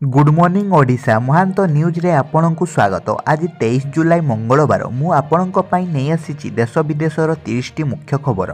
Good morning Odisha महांत news रे आपणଙ୍କୁ स्वागत। आज 23 जुलाई मंगलवार मु आपणଙ୍କ ପାଇଁ ନେଇ ଆସିଛି देश विदेशर 30ଟି मुख्य खबर।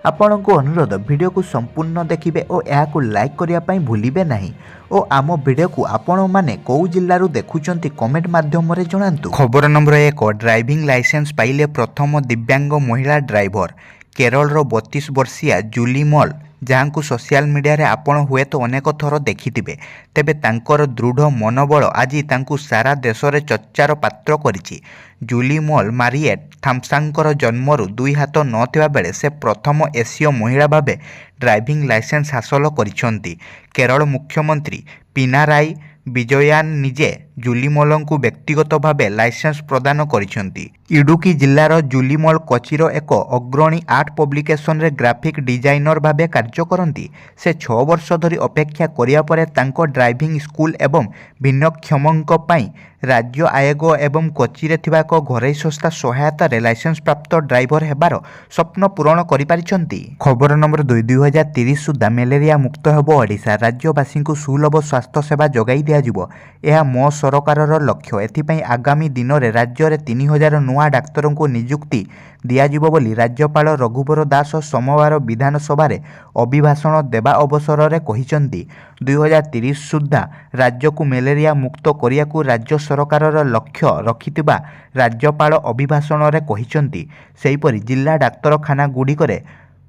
आपणଙ୍କୁ अनुरोध वीडियो को संपूर्ण देखिबे और ଏହା को लाइक करिया ପାଇଁ भूलिबे नाही और आम वीडियो को आपण माने को जिल्ला रु देखुचंती कमेंट माध्यम रे जणांतु। खबर नंबर 1 ड्राइविंग लाइसेंस पाइले प्रथम दिव्यांग महिला ड्राइवर केरल रो 32 वर्षीय जूली मॉल जहाँ सोशल मीडिया रे आपण हुए तो अनेक थर देखिथिबे। तेबे तांकर दृढ़ मनोबल आज तांकु सारा देश रे चर्चार पात्र करिछि। जूली मॉल मारिएट थाम्पसांकर जन्मरू 2 हाथ नथिबा बेले से प्रथम एसीय महिला भाबे ड्राइविंग लाइसेंस हासिल करिसंती। केरल मुख्यमंत्री पिनाराई विजयन निजे जूली मॉलଙ୍କୁ व्यक्तिगत भावे लाइसेंस प्रदान करिसंती। इडुकी जिल्लार जूली मॉल कोचिर एक अग्रणी आर्ट पब्लिकेशन रे ग्राफिक डिजाइनर भावे कार्य करती। से 6 वर्ष धरी अपेक्षा करिया परे तांको ड्राइविंग स्कूल एवं भिन्नक्षमଙ୍କ ପାଇଁ राज्य आयोग एवं कोची रे थिबा को घरोई संस्था सहायता रे लाइसेंस प्राप्त ड्राइवर हेबार स्वप्न पूरण करि पारिछंती। खबर नंबर 2 2030 सुधा मलेरिया मुक्त हेबो ओडिशा। राज्यवासी को सुलभ स्वास्थ्य सेवा जोगाई दिया जिवो। यह मो सरकारर लक्ष्य। एथिपई आगामी दिन में राज्य में 3000 नुआ डाक्तरों को नियुक्ति दियाजिबो बोली राज्यपाल रघुवर दास सोमवार विधानसभा रे अभिभाषण देवा अवसर में कहिसंती। 2030 सुधा राज्य को मलेरिया मुक्त करिया को राज्य सरकारर लक्ष्य रखिथिबा राज्यपाल अभिभाषण में कहिसंती। सेहिपरि जिला डाक्तरखाना गुड़िकरे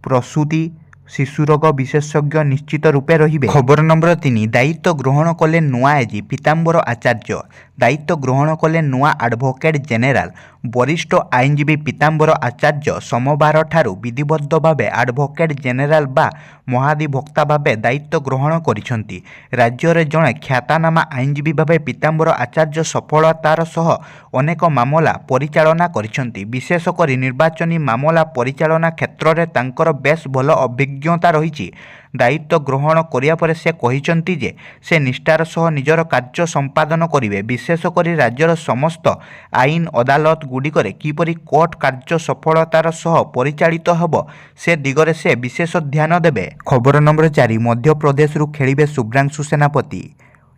प्रसूति शिशुरोग विशेषज्ञ निश्चित रूपे रहिबे। खबर नंबर 3 दायित्व ग्रहण कले नुआ एजी पीताम्बर आचार्य। दायित्व ग्रहण कले नुआ एडवोकेट जेनेराल वरिष्ठ आईनजीवी पीताम्बर आचार्य सोमवार ठारू विधिबद्ध भावे एडवोकेट जेनेराल बा महाधिवक्ता भावे दायित्व ग्रहण करिसंती। राज्य रे जणे ख्यातनामा आईनजीवी भावे पीताम्बर आचार्य सफलतार सह अनेक मामला परिचालना करिसंती। विशेष करी निर्वाचनी मामला परिचालना क्षेत्र रे तांकर बेस भल अभिज्ञता रही। दायित्व ग्रहण करिया परे से कहिसंती जे से निष्ठार सह निजर कार्य संपादन करिवे। विशेष करी राज्यर समस्त आईन अदालत गुड़िकरे किपरि कोर्ट कार्य सफलतार सह परिचालित हब से दिगरे से विशेष ध्यान देबे। खबर नंबर 4 मध्य प्रदेश रु खेलिबे शुभ्रांशु सेनापति।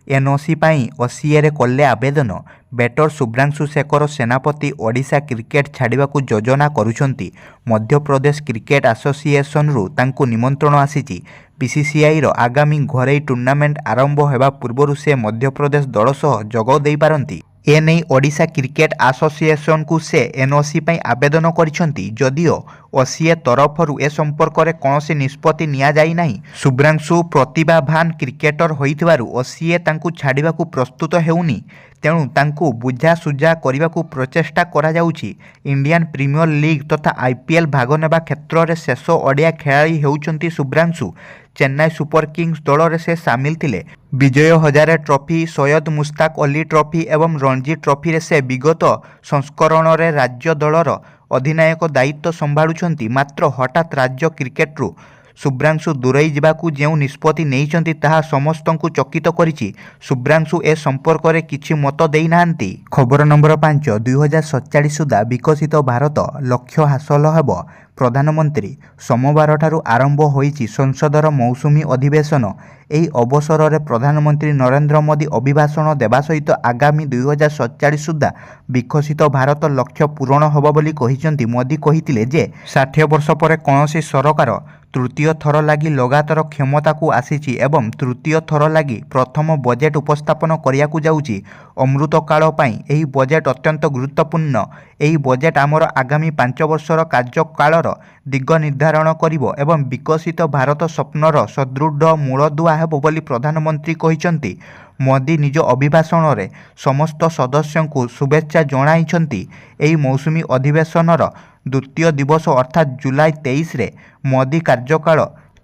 एनओसी पाई ओसीए रे कले आवेदन। बेटर शुभ्रांशु शेखर सेनापति ओडिशा क्रिकेट छाड़िबा को योजना करुछंती। मध्य प्रदेश क्रिकेट एसोसिएशन रु तांकु निमंत्रण आसीची। बीसीसीआई रो आगामी घरेई टूर्नामेंट आरंभ हेबा पूर्वरु से मध्य प्रदेश दल सह जोग देई पारंती। एने ओडिशा क्रिकेट एसोसिएशन को से एनओसी पाई आवेदन करिसंती। जदिओ ओसीए तरफरु ए संपर्क रे कोनोसी निष्पत्ति निया जाई नाही। शुभ्रांशु प्रतिभावान क्रिकेटर होइथिबारु ओसीए तांकु छाड़िबाकु प्रस्तुत हेउनी। तेणु तांकु बुझा सुझा करने प्रचेषा करा जाउछि। इंडियन प्रीमियर लीग तथा आईपीएल भाग नेबा क्षेत्र में शेष ओडिया खेलाड़ी हेउचंती शुभ्रांशु। चेन्नई सुपर किंग्स दल रे से सामिल थिले। विजय हजारे ट्रॉफी, सैयद मुश्ताक अली ट्रॉफी एवं रणजी ट्रॉफी रे से विगत संस्करण रे राज्य दलर अधिनायक दायित्व संभाळुछंती। मात्र हठात राज्य क्रिकेट शुभ्रांशु दूरई जावाकू जो निष्पत्ति नैचंती ताहा समस्तंकु चकित करिछि। शुभ्रांशु ए संपर्क रे किछि मत देई नाहांती। खबर नंबर 5 2047 सुधा विकसित भारत लक्ष्य हासिल हेबो। प्रधानमंत्री सोमवार ठारू आरंभ होईछि संसदर मौसुमी अधिवेशन। एही अवसर रे प्रधानमंत्री नरेंद्र मोदी अभिभाषण देवा सहित आगामी 2047 सुधा विकसित भारत लक्ष्य पूरण होबो बोली कहिसंती। मोदी कहिथिले जे 60 वर्ष पर कोनोसी सरकार तृतीय थर लगी लगातार क्षमता को आसीची एवं तृतीय थर लगी प्रथम बजेट उपस्थापन करिया को जाउची। अमृत काल पाई एही बजेट अत्यंत गुरुत्वपूर्ण। एही बजेट आमर आगामी 5 वर्षर कार्यकालर दिग निर्धारण करिवो एवं विकसित भारत स्वप्नर सदृढ़ मूलदुआ हेबो बोली प्रधानमंत्री कहिसंती। मोदी निज अभिभाषण रे समस्त सदस्यों को शुभेच्छा जणाइछंती। एही मौसुमी अधिवेशनर द्वितीय दिवस अर्थात जुलाई 23 रे मोदी कार्यकाल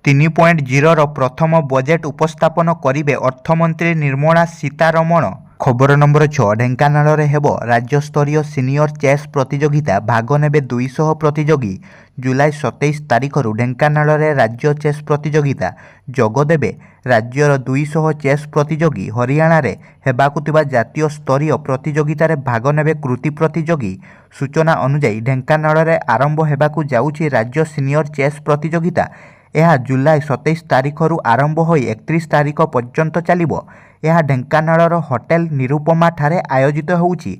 3.0 प्रथम बजेट उपस्थापन करिवे अर्थमंत्री निर्मला सीतारमण। खबर नंबर 6 ढेंकानाल रे हेबो राज्यस्तरीय सीनियर चेस प्रतियोगिता। भाग नेबे 200 प्रतियोगी। जुलाई 27 तारिख रु ढेंकानाल रे राज्य चेस प्रतियोगिता जोगदेबे। राज्यर 200 चेस प्रतियोगी। हरियाणा रे हेबाकु थिबा जातीय स्तरीय प्रतियोगिता रे भाग नेबे कृति प्रतियोगी। सूचना अनुसार ढेंकानाल रे आरंभ हेबाकु जाउछि राज्य सीनियर चेस प्रतियोगिता। यह जुलाई 27 तारिख रु आरंभ होई 31 तारिख पर्यंत चलिबो। ଏହା ଢେଙ୍କାନାଳର ହୋଟେଲ ନିରୁପମା ଠାରେ ଆୟୋଜିତ ହେଉଛି।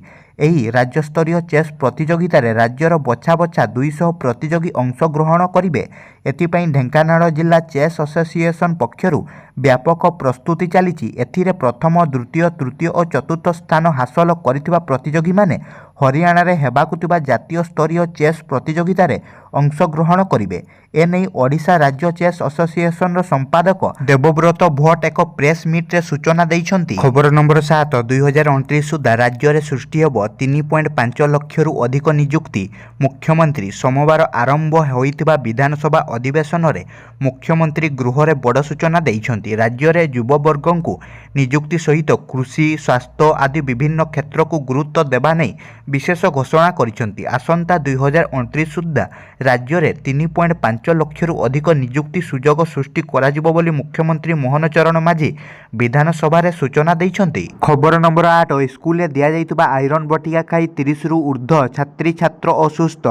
ଏହି ରାଜ୍ୟସ୍ତରୀୟ ଚେସ୍ ପ୍ରତିଯୋଗିତାରେ ରାଜ୍ୟର ବଛା ବଛା 200 ପ୍ରତିଯୋଗୀ ଅଂଶଗ୍ରହଣ କରିବେ। ଏଥିପାଇଁ ଢେଙ୍କାନାଳ ଜିଲ୍ଲା ଚେସ୍ ଆସୋସିଏସନ୍ ପକ୍ଷରୁ ବ୍ୟାପକ ପ୍ରସ୍ତୁତି ଚାଲିଛି। ଏଥିରେ ପ୍ରଥମ, ଦ୍ୱିତୀୟ, ତୃତୀୟ ଓ ଚତୁର୍ଥ ସ୍ଥାନ ହାସଲ କରିଥିବା ପ୍ରତିଯୋଗୀମାନେ ହରିୟାଣାରେ ହେବାକୁ ଥିବା ଜାତୀୟ ସ୍ତରୀୟ ଚେସ୍ ପ୍ରତିଯୋଗିତାରେ ଅଂଶଗ୍ରହଣ କରିବେ। ଏନେଇ ଓଡ଼ିଶା ରାଜ୍ୟ ଚେସ୍ ଆସୋସିଏସନ୍ର ସମ୍ପାଦକ ଦେବବ୍ରତ ଭଟ୍ଟ ଏକ ପ୍ରେସ୍ ମିଟ୍ରେ ସୂଚନା ଦେଇଛନ୍ତି। ଖବର ନମ୍ବର 7 2029 ସୁଦ୍ଧା ରାଜ୍ୟରେ ସୃଷ୍ଟି ହେବ 3.5 ଲକ୍ଷରୁ ଅଧିକ ନିଯୁକ୍ତି। ମୁଖ୍ୟମନ୍ତ୍ରୀ ସୋମବାର ଆରମ୍ଭ ହୋଇଥିବା ବିଧାନସଭା ଅଧିବେଶନରେ ମୁଖ୍ୟମନ୍ତ୍ରୀ ଗୃହରେ ବଡ଼ ସୂଚନା ଦେଇଛନ୍ତି। ରାଜ୍ୟରେ ଯୁବବର୍ଗଙ୍କୁ ନିଯୁକ୍ତି ସହିତ କୃଷି, ସ୍ୱାସ୍ଥ୍ୟ ଆଦି ବିଭିନ୍ନ କ୍ଷେତ୍ରକୁ ଗୁରୁତ୍ୱ ଦେବା ନେଇ ବିଶେଷ ଘୋଷଣା କରିଛନ୍ତି। ଆସନ୍ତା 2029 ସୁଦ୍ଧା ରାଜ୍ୟରେ 3.5 ଲକ୍ଷରୁ ଅଧିକ ନିଯୁକ୍ତି ସୁଯୋଗ ସୃଷ୍ଟି କରାଯିବ ବୋଲି ମୁଖ୍ୟମନ୍ତ୍ରୀ ମୋହନ ଚରଣ ମାଝୀ ବିଧାନସଭାରେ ସୂଚନା ଦେଇଛନ୍ତି। ଖବର ନମ୍ବର 8 ସ୍କୁଲରେ ଦିଆଯାଇଥିବା ଆଇରନ୍ ବଟିକା ଖାଇ 30ରୁ ଉର୍ଦ୍ଧ୍ୱ ଛାତ୍ରୀଛାତ୍ର ଅସୁସ୍ଥ।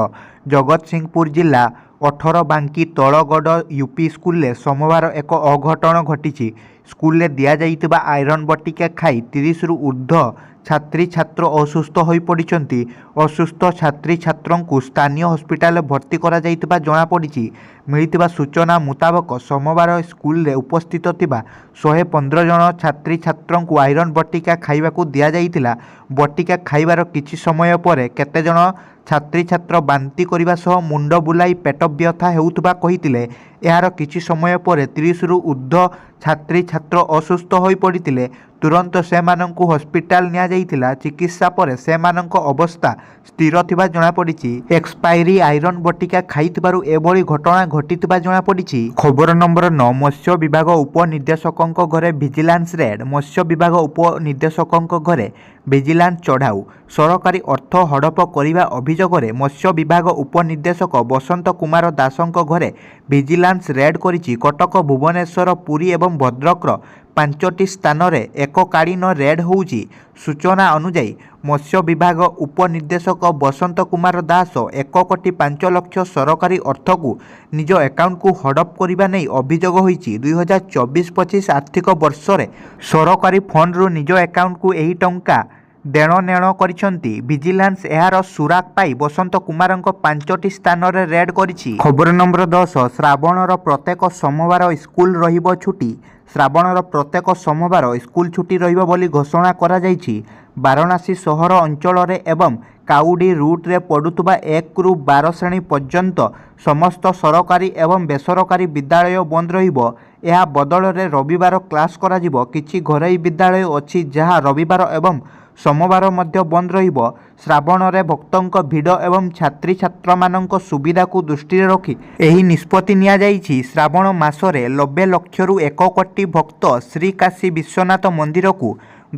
ଜଗତସିଂହପୁର ଜିଲ୍ଲା 18 ବାଙ୍କି ତଳଗଡ଼ ୟୁପି ସ୍କୁଲରେ ସୋମବାର ଏକ ଅଘଟଣ ଘଟିଛି। ସ୍କୁଲରେ ଦିଆଯାଇଥିବା ଆଇରନ୍ ବଟିକା ଖାଇ 30ରୁ ଉର୍ଦ୍ଧ୍ୱ ଛାତ୍ରୀଛାତ୍ର ଅସୁସ୍ଥ ହୋଇପଡ଼ିଛନ୍ତି। ଅସୁସ୍ଥ ଛାତ୍ରୀଛାତ୍ରଙ୍କୁ ସ୍ଥାନୀୟ ହସ୍ପିଟାଲରେ ଭର୍ତ୍ତି କରାଯାଇଥିବା ଜଣାପଡ଼ିଛି। ମିଳିଥିବା ସୂଚନା ମୁତାବକ ସୋମବାର ସ୍କୁଲରେ ଉପସ୍ଥିତ ଥିବା 115 ଜଣ ଛାତ୍ରୀଛାତ୍ରଙ୍କୁ ଆଇରନ୍ ବଟିକା ଖାଇବାକୁ ଦିଆଯାଇଥିଲା। ବଟିକା ଖାଇବାର କିଛି ସମୟ ପରେ କେତେଜଣ ଛାତ୍ରୀଛାତ୍ର ବାନ୍ତି କରିବା ସହ ମୁଣ୍ଡ ବୁଲାଇ ପେଟ ବ୍ୟଥା ହେଉଥିବା କହିଥିଲେ। ଏହାର କିଛି ସମୟ ପରେ 30ରୁ ଉର୍ଦ୍ଧ୍ୱ ଛାତ୍ରୀଛାତ୍ର ଅସୁସ୍ଥ ହୋଇପଡ଼ିଥିଲେ। ତୁରନ୍ତ ସେମାନଙ୍କୁ ହସ୍ପିଟାଲ ନିଆଯାଇଥିଲା। ଚିକିତ୍ସା ପରେ ସେମାନଙ୍କ ଅବସ୍ଥା ସ୍ଥିର ଥିବା ଜଣାପଡ଼ିଛି। ଏକ୍ସପାଇରି ଆଇରନ୍ ବଟିକା ଖାଇଥିବାରୁ ଏଭଳି ଘଟଣା ଘଟିଥିବା ଜଣାପଡ଼ିଛି। ଖବର ନମ୍ବର 9 ମତ୍ସ୍ୟ ବିଭାଗ ଉପନିର୍ଦ୍ଦେଶକଙ୍କ ଘରେ ଭିଜିଲାନ୍ସ ରେଡ୍। ମତ୍ସ୍ୟ ବିଭାଗ ଉପନିର୍ଦ୍ଦେଶକଙ୍କ ଘରେ ଭିଜିଲାନ୍ସ ଚଢ଼ାଉ। ସରକାରୀ ଅର୍ଥ ହଡପ କରିବା ଅଭିଯୋଗରେ ମତ୍ସ୍ୟ ବିଭାଗ ଉପନିର୍ଦ୍ଦେଶକ ବସନ୍ତ କୁମାର ଦାସଙ୍କ ଘରେ ଭିଜିଲାନ୍ସ ରେଡ୍ କରିଛି। କଟକ, ଭୁବନେଶ୍ୱର, ପୁରୀ ଏବଂ ଭଦ୍ରକର 5ଟି ସ୍ଥାନରେ ଏକକାଳୀନ ରେଡ୍ ହେଉଛି। ସୂଚନା ଅନୁଯାୟୀ ମତ୍ସ୍ୟ ବିଭାଗ ଉପନିର୍ଦ୍ଦେଶକ ବସନ୍ତ କୁମାର ଦାସ 1,05,00,000 ସରକାରୀ ଅର୍ଥକୁ ନିଜ ଆକାଉଣ୍ଟକୁ ହଡପ କରିବା ନେଇ ଅଭିଯୋଗ ହୋଇଛି। 2024-25 ଆର୍ଥିକ ବର୍ଷରେ ସରକାରୀ ଫଣ୍ଡରୁ ନିଜ ଆକାଉଣ୍ଟକୁ ଏହି ଟଙ୍କା ଦେଣନେଣ କରିଛନ୍ତି। ଭିଜିଲାନ୍ସ ଏହାର ସୁରାକ ପାଇ ବସନ୍ତ କୁମାରଙ୍କ 5ଟି ସ୍ଥାନରେ ରେଡ୍ କରିଛି। ଖବର ନମ୍ବର 10 ଶ୍ରାବଣର ପ୍ରତ୍ୟେକ ସୋମବାର ସ୍କୁଲ ରହିବ ଛୁଟି। ଶ୍ରାବଣର ପ୍ରତ୍ୟେକ ସୋମବାର ସ୍କୁଲ ଛୁଟି ରହିବ ବୋଲି ଘୋଷଣା କରାଯାଇଛି। ବାରାଣସୀ ସହର ଅଞ୍ଚଳରେ ଏବଂ କାଉଡି ରୁଟ୍ରେ ପଢ଼ୁଥିବା 1ରୁ 12 ଶ୍ରେଣୀ ପର୍ଯ୍ୟନ୍ତ ସମସ୍ତ ସରକାରୀ ଏବଂ ବେସରକାରୀ ବିଦ୍ୟାଳୟ ବନ୍ଦ ରହିବ। ଏହା ବଦଳରେ ରବିବାର କ୍ଲାସ୍ କରାଯିବ। କିଛି ଘରୋଇ ବିଦ୍ୟାଳୟ ଅଛି ଯାହା ରବିବାର ଏବଂ ସୋମବାର ମଧ୍ୟ ବନ୍ଦ ରହିବ। ଶ୍ରାବଣରେ ଭକ୍ତଙ୍କ ଭିଡ଼ ଏବଂ ଛାତ୍ରୀଛାତ୍ରମାନଙ୍କ ସୁବିଧାକୁ ଦୃଷ୍ଟିରେ ରଖି ଏହି ନିଷ୍ପତ୍ତି ନିଆଯାଇଛି। ଶ୍ରାବଣ ମାସରେ 90 ଲକ୍ଷରୁ 1 କୋଟି ଭକ୍ତ ଶ୍ରୀକାଶୀ ବିଶ୍ୱନାଥ ମନ୍ଦିରକୁ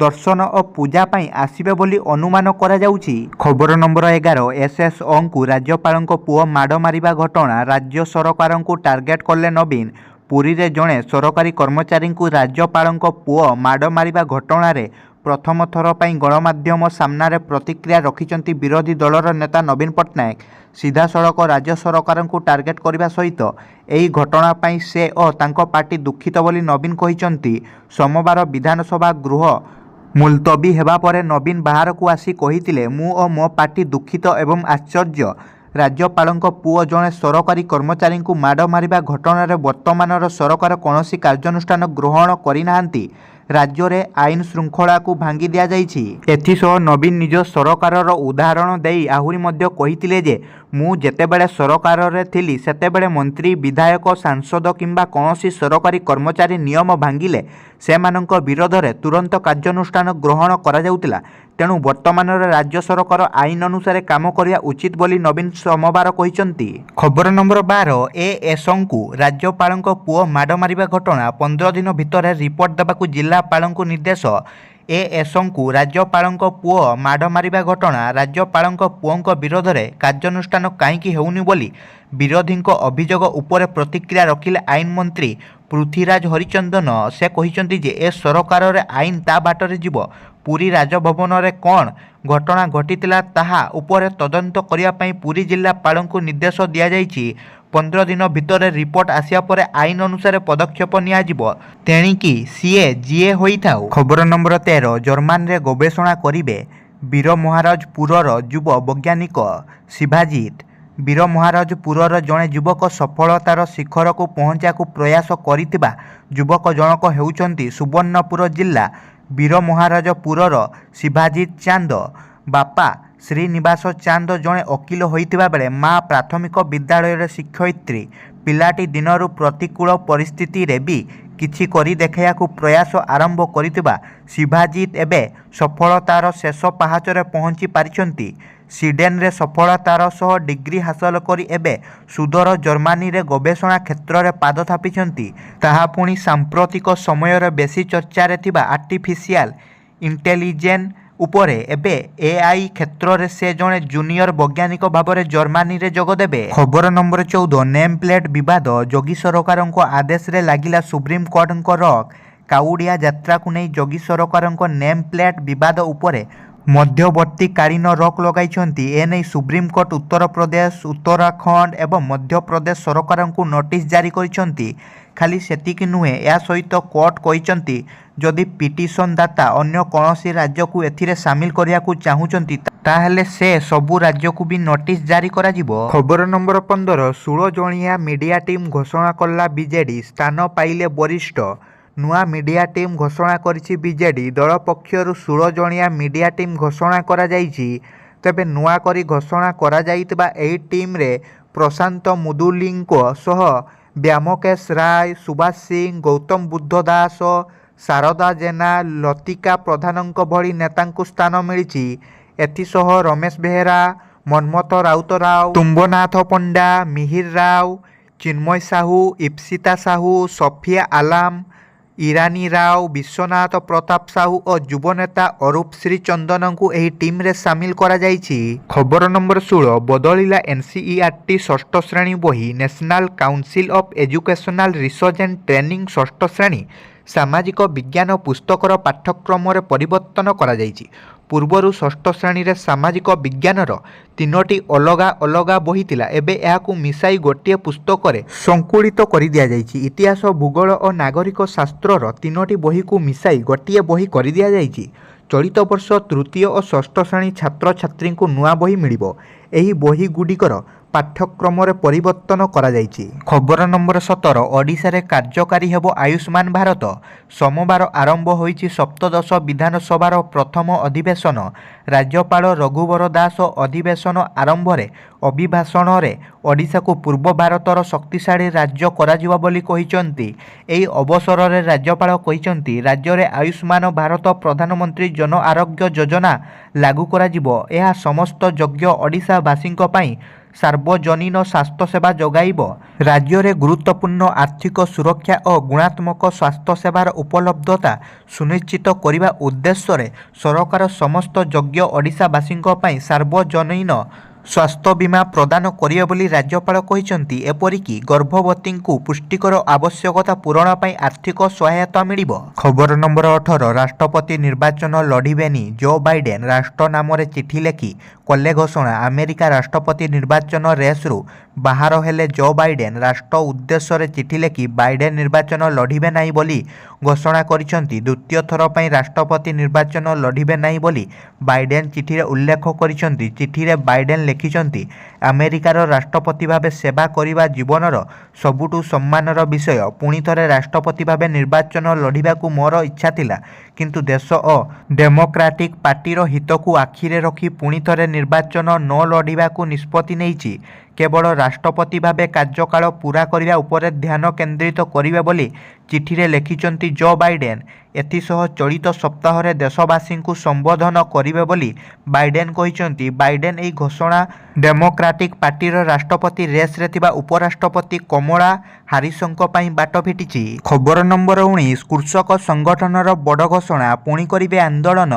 ଦର୍ଶନ ଓ ପୂଜା ପାଇଁ ଆସିବେ ବୋଲି ଅନୁମାନ କରାଯାଉଛି। ଖବର ନମ୍ବର 11 ଏସ୍ଏସ୍ଓଙ୍କୁ ରାଜ୍ୟପାଳଙ୍କ ପୁଅ ମାଡ଼ ମାରିବା ଘଟଣା। ରାଜ୍ୟ ସରକାରଙ୍କୁ ଟାର୍ଗେଟ କଲେ ନବୀନ। ପୁରୀରେ ଜଣେ ସରକାରୀ କର୍ମଚାରୀଙ୍କୁ ରାଜ୍ୟପାଳଙ୍କ ପୁଅ ମାଡ଼ ମାରିବା ଘଟଣାରେ ପ୍ରଥମ ଥର ପାଇଁ ଗଣମାଧ୍ୟମ ସାମ୍ନାରେ ପ୍ରତିକ୍ରିୟା ରଖିଛନ୍ତି ବିରୋଧୀ ଦଳର ନେତା ନବୀନ ପଟ୍ଟନାୟକ। ସିଧାସଳଖ ରାଜ୍ୟ ସରକାରଙ୍କୁ ଟାର୍ଗେଟ କରିବା ସହିତ ଏହି ଘଟଣା ପାଇଁ ସେ ଓ ତାଙ୍କ ପାର୍ଟି ଦୁଃଖିତ ବୋଲି ନବୀନ କହିଛନ୍ତି। ସୋମବାର ବିଧାନସଭା ଗୃହ ମୁଲତବୀ ହେବା ପରେ ନବୀନ ବାହାରକୁ ଆସି କହିଥିଲେ, ମୁଁ ଓ ମୋ ପାର୍ଟି ଦୁଃଖିତ ଏବଂ ଆଶ୍ଚର୍ଯ୍ୟ। ରାଜ୍ୟପାଳଙ୍କ ପୁଅ ଜଣେ ସରକାରୀ କର୍ମଚାରୀଙ୍କୁ ମାଡ଼ ମାରିବା ଘଟଣାରେ ବର୍ତ୍ତମାନର ସରକାର କୌଣସି କାର୍ଯ୍ୟାନୁଷ୍ଠାନ ଗ୍ରହଣ କରିନାହାନ୍ତି। ରାଜ୍ୟରେ ଆଇନ ଶୃଙ୍ଖଳାକୁ ଭାଙ୍ଗି ଦିଆଯାଇଛି। ଏଥିସହ ନବୀନ ନିଜ ସରକାରର ଉଦାହରଣ ଦେଇ ଆହୁରି ମଧ୍ୟ କହିଥିଲେ ଯେ ମୁଁ ଯେତେବେଳେ ସରକାରରେ ଥିଲି ସେତେବେଳେ ମନ୍ତ୍ରୀ, ବିଧାୟକ, ସାଂସଦ କିମ୍ବା କୌଣସି ସରକାରୀ କର୍ମଚାରୀ ନିୟମ ଭାଙ୍ଗିଲେ ସେମାନଙ୍କ ବିରୋଧରେ ତୁରନ୍ତ କାର୍ଯ୍ୟାନୁଷ୍ଠାନ ଗ୍ରହଣ କରାଯାଉଥିଲା। ତେଣୁ ବର୍ତ୍ତମାନର ରାଜ୍ୟ ସରକାର ଆଇନ ଅନୁସାରେ କାମ କରିବା ଉଚିତ ବୋଲି ନବୀନ ସୋମବାର କହିଛନ୍ତି। ଖବର ନମ୍ବର 12 ଏଏସ୍ଓଙ୍କୁ ରାଜ୍ୟପାଳଙ୍କ ପୁଅ ମାଡ଼ ମାରିବା ଘଟଣା। 15 ଦିନ ଭିତରେ ରିପୋର୍ଟ ଦେବାକୁ ଜିଲ୍ଲାପାଳଙ୍କୁ ନିର୍ଦ୍ଦେଶ। ଏଏସ୍ଓଙ୍କୁ ରାଜ୍ୟପାଳଙ୍କ ପୁଅ ମାଡ଼ ମାରିବା ଘଟଣା। ରାଜ୍ୟପାଳଙ୍କ ପୁଅଙ୍କ ବିରୋଧରେ କାର୍ଯ୍ୟାନୁଷ୍ଠାନ କାହିଁକି ହେଉନି ବୋଲି ବିରୋଧୀଙ୍କ ଅଭିଯୋଗ ଉପରେ ପ୍ରତିକ୍ରିୟା ରଖିଲେ ଆଇନ ମନ୍ତ୍ରୀ ପୃଥ୍ୱୀରାଜ ହରିଚନ୍ଦନ। ସେ କହିଛନ୍ତି ଯେ ଏ ସରକାରରେ ଆଇନ ତା ବାଟରେ ଯିବ। ପୁରୀ ରାଜଭବନରେ କ'ଣ ଘଟଣା ଘଟିଥିଲା ତାହା ଉପରେ ତଦନ୍ତ କରିବା ପାଇଁ ପୁରୀ ଜିଲ୍ଲାପାଳଙ୍କୁ ନିର୍ଦ୍ଦେଶ ଦିଆଯାଇଛି। 15 दिन भितर रिपोर्ट आसिया परे आईन अनुसार पदक्षेप नियाजिबो तेणिकी सीए जीए होइथाउ। खबर नंबर 13 जर्मान रे गवेषणा करिवे वीर महाराजपुरर युव वैज्ञानिक शिवाजीत। वीर महाराजपुरर जड़े युवक सफलतार शिखर को पहुँचा प्रयास करिथिबा युवक जनक हेउचंती सुवर्णपुर जिला वीर महाराजपुरर शिवाजीत चांद। बापा श्रीनिवास चांद जड़े वकील होइतिबा बेले माँ प्राथमिक विद्यालय शिक्षयित्री। पिलाटी दिनरू प्रतिकूल परिस्थिति रे भी किछि करी देखाइयाकु प्रयास आरंभ करितिबा शिवाजीत एबे सफलतार शेष पाहाचरे पहुँची पारिछंती। स्वीडेन रे सफलतार सह डिग्री हासिल करी एबे सुदूर जर्मनी रे गवेषणा क्षेत्र रे पाद थापिछंती। ताहा पुणी सांप्रतिक समय रे बेसी चर्चा रे थिबा आर्टिफिशियल इंटेलिजेंस उपरे एबे एआई क्षेत्र रे से जणे जूनियर वैज्ञानिक भाव में जर्मनी रे जोग देबे। खबर नंबर 14 नेम प्लेट विवाद योगी सरकार आदेश रे लागिला सुप्रीम कोर्ट रक। काउडिया यात्रा को नहीं योगी सरकार नेम प्लेट विवाद उपरे मध्यवर्तीकालीन रक लगाई। एने सुप्रीम कोर्ट उत्तर प्रदेश उत्तराखंड एवं मध्य प्रदेश सरकार को नोटिस जारी करिसंती। खाली सेतिकी नुहे या सहित कोर्ट कहिसंती जदि पिटिशन दाता अन्य कौनसी राज्य को एथिरे सामिल करिया को चाहुचंती ताहेले से सबु राज्य को भी नोटिस जारी करा जिवो। खबर नंबर 15 16 जणिया मीडिया टीम घोषणा कला बीजेडी स्थान पाइले वरिष्ठ। नुआ मीडिया टीम घोषणा करिछि बीजेडी दल पक्षरु 16 जणिया मीडिया टीम घोषणा करा जाइछि। तेबे नुआ करी घोषणा करा जाइतबा एही टीम रे प्रशांत मुदुलिंको सह व्यामकेश राय सुभाष सिंह गौतम बुद्ध दास शारदा जेना लतिका प्रधानक भली नेतांकु स्थान मिलिछि। एथिसह रमेश बेहेरा मनमथ राउतराव तुम्बनाथ पंडा मिहिर राव चिन्मय साहू इप्सिता साहू सफिया आलाम ईरानी राव विश्वनाथ प्रताप साहू और युव नेता अरूप श्री चंदन को एही टीम रे सामिल करा जाइछि। खबर नंबर 16 बदलिला एनसीईआरटी षष्ठ श्रेणी बही national council of educational research and training षष्ठ श्रेणी सामाजिक विज्ञान पुस्तकर पाठ्यक्रम रे परिवर्तन करा जाइछि। पूर्वर षष्ठ श्रेणी रे सामाजिक विज्ञानर 3टी अलगा अलगा बही थिला एबे याकू मिसाई गोटे पुस्तक रे संकुलित करि दिया जाइछि। इतिहास भूगोल और नागरिक शास्त्रर 3टी बही को मिसाई गोटे बही करि दिया जाइछि। चलित वर्ष तृतीय और षष्ठ श्रेणी छात्र छात्री को नुआ बही मिलिबो। एही बही गुडिकर पाठ्यक्रम रे परिवर्तन करा जाइछि। खबर नंबर 17 ओडिशा रे कार्यकारी हेबो आयुष्मान भारत। सोमवार आरंभ होइछि सप्तदश विधानसभार प्रथम अधिवेशन। राज्यपाल रघुवर दास अधिवेशन आरंभ रे अभिभाषण रे ओडिशा को पूर्व भारतर शक्तिशाली राज्य कराजिबा बोली कहिसंती। एही अवसर रे राज्यपाल कहिसंती राज्य रे आयुष्मान भारत प्रधानमंत्री जन आरोग्य योजना लागू कराजिबो। एहा समस्त योग्य ओडिशावासींक पई सार्वजनीन स्वास्थ्य सेवा जोगाइब। राज्य में गुरुत्वपूर्ण आर्थिक सुरक्षा और गुणात्मक स्वास्थ्य सेवार उपलब्धता सुनिश्चित करने उद्देश्य रे सरकार समस्त योग्य ओडिशावासींक पई सार्वजनीन स्वास्थ्य बीमा प्रदान करिवे बोली राज्यपाल कहिसंती। एपरिकी गर्भवती को पुष्टिकर आवश्यकता पूरण पई आर्थिक सहायता मिलिबो। खबर नंबर 18 राष्ट्रपति निर्वाचन लड़िबेनी जो बाइडेन राष्ट्र नाम रे चिठी लेखि कले घोषणा। अमेरिका राष्ट्रपति निर्वाचन रेसरू बाहर हेले जो बाइडेन राष्ट्र उद्देश्य रे चिठी लेखि बाइडेन निर्वाचन लड़िबे नाही बोली घोषणा करिसंती। द्वितीय थर पई राष्ट्रपति निर्वाचन लड़िबे नाही बोली बाइडेन चिठी रे उल्लेख करिसंती। चिठी रे बाइडेन लिखिसंती अमेरिकार राष्ट्रपति भावे सेवा करिबा जीवनर सबुठु सम्मानर विषय। पुणी थरे राष्ट्रपति भावे निर्वाचन लड़िबाकू मोर इच्छा थिला किंतु देश और डेमोक्रेटिक पार्टीर हितकू आखिरे रखी पुणी थरे निर्वाचन न लड़िबाकू निष्पत्ति नेइछि। केवल राष्ट्रपति भावे कार्यकाल पूरा करिबा उपरे ध्यान केंद्रित करिवे बोली चिठी रे लिखिसंती जो बाइडेन। एथिसह चलित सप्ताह रे देशवासी को संबोधन करिवे बोली बाइडेन कहिसंती। बाइडेन एही घोषणा डेमोक्रेटिक पार्टीर राष्ट्रपति रेस रे थिबा उपराष्ट्रपति कमला हारिसंक पई बाट फिटिछि। खबर नंबर 19 कृषक संगठनर बड़ घोषणा पुणी करिवे आंदोलन।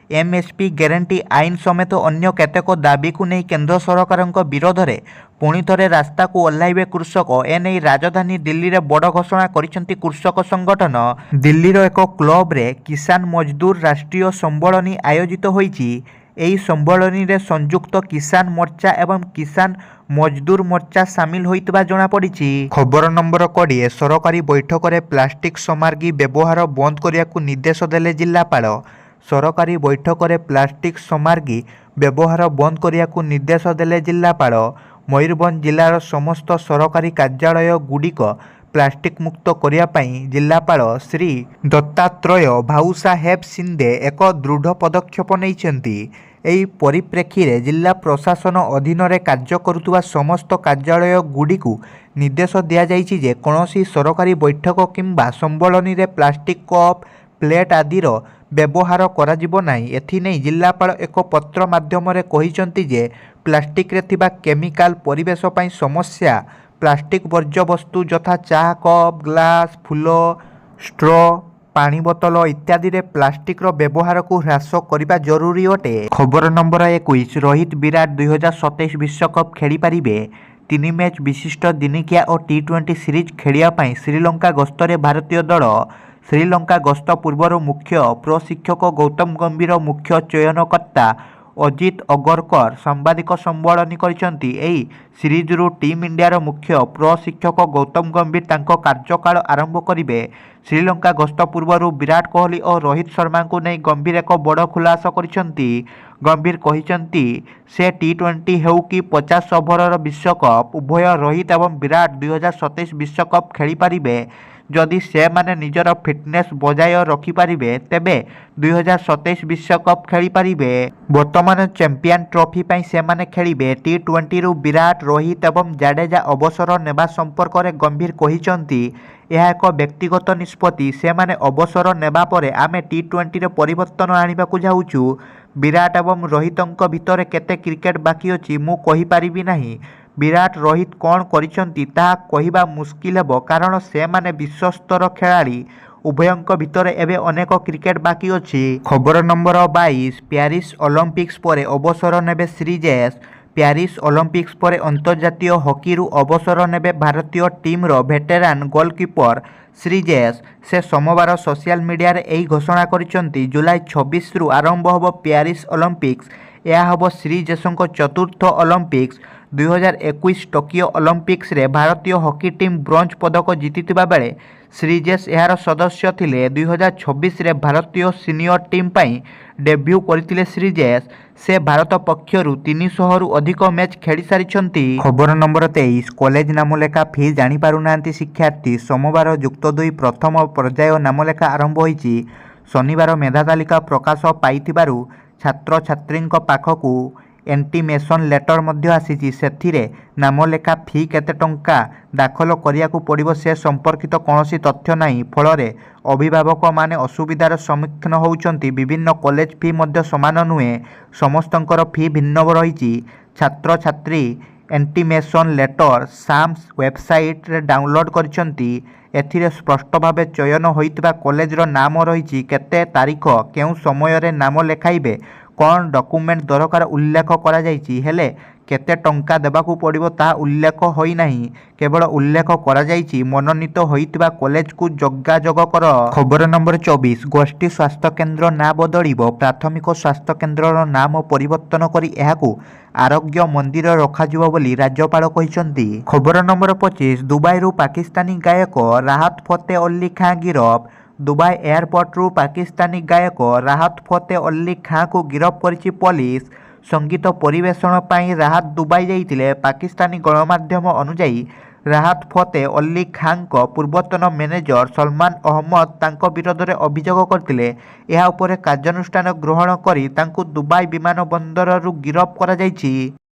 एमएसपी ग्यारंटी आईन समेत अन्य केतेक दाबी को नहीं केंद्र सरकार विरोध में पुणी थे रास्ता को ओह्लाइबे कृषक। एने राजधानी दिल्ली रे बड़ घोषणा करिसेंती कृषक संगठन। दिल्लीर एक क्लब रे किसान मजदूर राष्ट्रीय सम्मेलन आयोजित होईछि। ଏହି ସମ୍ମିଳନୀରେ ସଂଯୁକ୍ତ କିସାନ ମୋର୍ଚ୍ଚା ଏବଂ କିସାନ ମଜଦୁର ମୋର୍ଚ୍ଚା ସାମିଲ ହୋଇଥିବା ଜଣାପଡ଼ିଛି। ଖବର ନମ୍ବର 20 ସରକାରୀ ବୈଠକରେ ପ୍ଲାଷ୍ଟିକ ସାମଗ୍ରୀ ବ୍ୟବହାର ବନ୍ଦ କରିବାକୁ ନିର୍ଦ୍ଦେଶ ଦେଲେ ଜିଲ୍ଲାପାଳ। ସରକାରୀ ବୈଠକରେ ପ୍ଲାଷ୍ଟିକ ସାମଗ୍ରୀ ବ୍ୟବହାର ବନ୍ଦ କରିବାକୁ ନିର୍ଦ୍ଦେଶ ଦେଲେ ଜିଲ୍ଲାପାଳ। ମୟୂରଭଞ୍ଜ ଜିଲ୍ଲାର ସମସ୍ତ ସରକାରୀ କାର୍ଯ୍ୟାଳୟ ଗୁଡ଼ିକ ପ୍ଲାଷ୍ଟିକ ମୁକ୍ତ କରିବା ପାଇଁ ଜିଲ୍ଲାପାଳ ଶ୍ରୀ ଦତ୍ତାତ୍ରୟ ଭାଉସାହେବ ସିନ୍ଦେ ଏକ ଦୃଢ଼ ପଦକ୍ଷେପ ନେଇଛନ୍ତି। ଏହି ପରିପ୍ରେକ୍ଷୀରେ ଜିଲ୍ଲା ପ୍ରଶାସନ ଅଧୀନରେ କାର୍ଯ୍ୟ କରୁଥିବା ସମସ୍ତ କାର୍ଯ୍ୟାଳୟ ଗୁଡ଼ିକୁ ନିର୍ଦ୍ଦେଶ ଦିଆଯାଇଛି ଯେ କୌଣସି ସରକାରୀ ବୈଠକ କିମ୍ବା ସମ୍ମିଳନୀରେ ପ୍ଲାଷ୍ଟିକ କପ୍ ପ୍ଲେଟ୍ ଆଦିର ବ୍ୟବହାର କରାଯିବ ନାହିଁ। ଏଥିନେଇ ଜିଲ୍ଲାପାଳ ଏକ ପତ୍ର ମାଧ୍ୟମରେ କହିଛନ୍ତି ଯେ ପ୍ଲାଷ୍ଟିକରେ ଥିବା କେମିକାଲ ପରିବେଶ ପାଇଁ ସମସ୍ୟା। ପ୍ଲାଷ୍ଟିକ ବର୍ଜ୍ୟବସ୍ତୁ ଯଥା ଚା କପ୍ ଗ୍ଲାସ୍ ଫୁଲ ଷ୍ଟ୍ର ପାଣି ବୋତଲ ଇତ୍ୟାଦିରେ ପ୍ଲାଷ୍ଟିକର ବ୍ୟବହାରକୁ ହ୍ରାସ କରିବା ଜରୁରୀ ଅଟେ। ଖବର ନମ୍ବର 21 ରୋହିତ ବିରାଟ 2027 ବିଶ୍ୱକପ୍ ଖେଳିପାରିବେ। 3 ମ୍ୟାଚ୍ ବିଶିଷ୍ଟ ଦିନିକିଆ ଓ ଟି20 ସିରିଜ୍ ଖେଳିବା ପାଇଁ ଶ୍ରୀଲଙ୍କା ଗସ୍ତରେ ଭାରତୀୟ ଦଳ। ଶ୍ରୀଲଙ୍କା ଗସ୍ତ ପୂର୍ବରୁ ମୁଖ୍ୟ ପ୍ରଶିକ୍ଷକ ଗୌତମ ଗମ୍ଭୀର ମୁଖ୍ୟ ଚୟନକର୍ତ୍ତା ଅଜିତ ଅଗରକର ସାମ୍ବାଦିକ ସମ୍ମିଳନୀ କରିଛନ୍ତି। ଏହି ସିରିଜରୁ ଟିମ୍ ଇଣ୍ଡିଆର ମୁଖ୍ୟ ପ୍ରଶିକ୍ଷକ ଗୌତମ ଗମ୍ଭୀର ତାଙ୍କ କାର୍ଯ୍ୟକାଳ ଆରମ୍ଭ କରିବେ। ଶ୍ରୀଲଙ୍କା ଗସ୍ତ ପୂର୍ବରୁ ବିରାଟ କୋହଲି ଓ ରୋହିତ ଶର୍ମାଙ୍କୁ ନେଇ ଗମ୍ଭୀର ଏକ ବଡ଼ ଖୁଲାସା କରିଛନ୍ତି। ଗମ୍ଭୀର କହିଛନ୍ତି ସେ ଟି20 ହେଉ କି 50 ଓଭରର ବିଶ୍ୱକପ୍ ଉଭୟ ରୋହିତ ଏବଂ ବିରାଟ 2027 ବିଶ୍ୱକପ୍ ଖେଳିପାରିବେ। ଯଦି ସେମାନେ ନିଜର ଫିଟନେସ୍ ବଜାୟ ରଖିପାରିବେ ତେବେ 2027 ବିଶ୍ୱକପ୍ ଖେଳିପାରିବେ। ବର୍ତ୍ତମାନ ଚାମ୍ପିୟନ୍ ଟ୍ରଫି ପାଇଁ ସେମାନେ ଖେଳିବେ। ଟି20ରୁ ବିରାଟ ରୋହିତ ଏବଂ ଜାଡେଜା ଅବସର ନେବା ସମ୍ପର୍କରେ ଗମ୍ଭୀର କହିଛନ୍ତି ଏହା ଏକ ବ୍ୟକ୍ତିଗତ ନିଷ୍ପତ୍ତି। ସେମାନେ ଅବସର ନେବା ପରେ ଆମେ ଟି20ରେ ପରିବର୍ତ୍ତନ ଆଣିବାକୁ ଯାଉଛୁ। ବିରାଟ ଏବଂ ରୋହିତଙ୍କ ଭିତରେ କେତେ କ୍ରିକେଟ ବାକି ଅଛି ମୁଁ କହିପାରିବି ନାହିଁ। ବିରାଟ ରୋହିତ କ'ଣ କରିଛନ୍ତି ତାହା କହିବା ମୁସ୍କିଲ ହେବ କାରଣ ସେମାନେ ବିଶ୍ୱସ୍ତର ଖେଳାଳି। ଉଭୟଙ୍କ ଭିତରେ ଏବେ ଅନେକ କ୍ରିକେଟ ବାକି ଅଛି। ଖବର ନମ୍ବର 22 ପ୍ୟାରିସ୍ ଅଲିମ୍ପିକ୍ସ ପରେ ଅବସର ନେବେ ଶ୍ରୀଜେଶ। ପ୍ୟାରିସ୍ ଅଲିମ୍ପିକ୍ସ ପରେ ଅନ୍ତର୍ଜାତୀୟ ହକିରୁ ଅବସର ନେବେ ଭାରତୀୟ ଟିମ୍ର ଭେଟେରାନ୍ ଗୋଲକିପର ଶ୍ରୀଜେଶ। ସେ ସୋମବାର ସୋସିଆଲ ମିଡ଼ିଆରେ ଏହି ଘୋଷଣା କରିଛନ୍ତି। ଜୁଲାଇ 26ରୁ ଆରମ୍ଭ ହେବ ପ୍ୟାରିସ୍ ଅଲିମ୍ପିକ୍ସ। ଏହା ହେବ ଶ୍ରୀଜେଶଙ୍କ ଚତୁର୍ଥ ଅଲିମ୍ପିକ୍ସ। 2021 ଟୋକିଓ ଅଲିମ୍ପିକ୍ସରେ ଭାରତୀୟ ହକି ଟିମ୍ ବ୍ରୋଞ୍ଜ ପଦକ ଜିତିଥିବା ବେଳେ ଶ୍ରୀଜେଶ ଏହାର ସଦସ୍ୟ ଥିଲେ। 2026ରେ ଭାରତୀୟ ସିନିୟର ଟିମ୍ ପାଇଁ ଡେବ୍ୟୁ କରିଥିଲେ ଶ୍ରୀଜେଶ। ସେ ଭାରତ ପକ୍ଷରୁ 300ରୁ ଅଧିକ ମ୍ୟାଚ୍ ଖେଳିସାରିଛନ୍ତି। ଖବର ନମ୍ବର 23 କଲେଜ ନାମଲେଖା ଫି ଜାଣିପାରୁନାହାନ୍ତି ଶିକ୍ଷାର୍ଥୀ। ସୋମବାର ଯୁକ୍ତ 2 ପ୍ରଥମ ପର୍ଯ୍ୟାୟ ନାମଲେଖା ଆରମ୍ଭ ହୋଇଛି। ଶନିବାର ମେଧା ତାଲିକା ପ୍ରକାଶ ପାଇଥିବାରୁ ଛାତ୍ରଛାତ୍ରୀଙ୍କ ପାଖକୁ ଏଣ୍ଟିମେସନ୍ ଲେଟର ମଧ୍ୟ ଆସିଛି। ସେଥିରେ ନାମଲେଖା ଫି କେତେ ଟଙ୍କା ଦାଖଲ କରିବାକୁ ପଡ଼ିବ ସେ ସମ୍ପର୍କିତ କୌଣସି ତଥ୍ୟ ନାହିଁ। ଫଳରେ ଅଭିଭାବକମାନେ ଅସୁବିଧାର ସମ୍ମୁଖୀନ ହେଉଛନ୍ତି। ବିଭିନ୍ନ କଲେଜ ଫି ମଧ୍ୟ ସମାନ ନୁହେଁ। ସମସ୍ତଙ୍କର ଫି ଭିନ୍ନ ରହିଛି। ଛାତ୍ରଛାତ୍ରୀ ଏଣ୍ଟିମେସନ୍ ଲେଟର ସାମ୍ସ ୱେବସାଇଟ୍ରେ ଡାଉନଲୋଡ୍ କରିଛନ୍ତି। ଏଥିରେ ସ୍ପଷ୍ଟ ଭାବେ ଚୟନ ହୋଇଥିବା କଲେଜର ନାମ ରହିଛି। କେତେ ତାରିଖ କେଉଁ ସମୟରେ ନାମ ଲେଖାଇବେ କ'ଣ ଡକୁମେଣ୍ଟ ଦରକାର ଉଲ୍ଲେଖ କରାଯାଇଛି। ହେଲେ କେତେ ଟଙ୍କା ଦେବାକୁ ପଡ଼ିବ ତାହା ଉଲ୍ଲେଖ ହୋଇନାହିଁ। କେବଳ ଉଲ୍ଲେଖ କରାଯାଇଛି ମନୋନୀତ ହୋଇଥିବା କଲେଜକୁ ଯୋଗାଯୋଗ କର। ଖବର ନମ୍ବର 24 ଗୋଷ୍ଠୀ ସ୍ୱାସ୍ଥ୍ୟକେନ୍ଦ୍ର ନାଁ ବଦଳିବ। ପ୍ରାଥମିକ ସ୍ୱାସ୍ଥ୍ୟକେନ୍ଦ୍ରର ନାମ ପରିବର୍ତ୍ତନ କରି ଏହାକୁ ଆରୋଗ୍ୟ ମନ୍ଦିର ରଖାଯିବ ବୋଲି ରାଜ୍ୟପାଳ କହିଛନ୍ତି। ଖବର ନମ୍ବର 25 ଦୁବାଇରୁ ପାକିସ୍ତାନୀ ଗାୟକ ରାହତ ଫତେ ଅଲ୍ଲୀ ଖାଁ ଗିରଫ। ଦୁବାଇ ଏୟାରପୋର୍ଟରୁ ପାକିସ୍ତାନୀ ଗାୟକ ରାହତ ଫତେ ଅଲ୍ଲୀ ଖାଁକୁ ଗିରଫ କରିଛି ପୋଲିସ। ସଙ୍ଗୀତ ପରିବେଷଣ ପାଇଁ ରାହତ ଦୁବାଇ ଯାଇଥିଲେ। ପାକିସ୍ତାନୀ ଗଣମାଧ୍ୟମ ଅନୁଯାୟୀ ରାହତ ଫତେ ଅଲ୍ଲୀ ଖାଁଙ୍କ ପୂର୍ବତନ ମ୍ୟାନେଜର ସଲମାନ ଅହମ୍ମଦ ତାଙ୍କ ବିରୋଧରେ ଅଭିଯୋଗ କରିଥିଲେ। ଏହା ଉପରେ କାର୍ଯ୍ୟାନୁଷ୍ଠାନ ଗ୍ରହଣ କରି ତାଙ୍କୁ ଦୁବାଇ ବିମାନ ବନ୍ଦରରୁ ଗିରଫ କରାଯାଇଛି।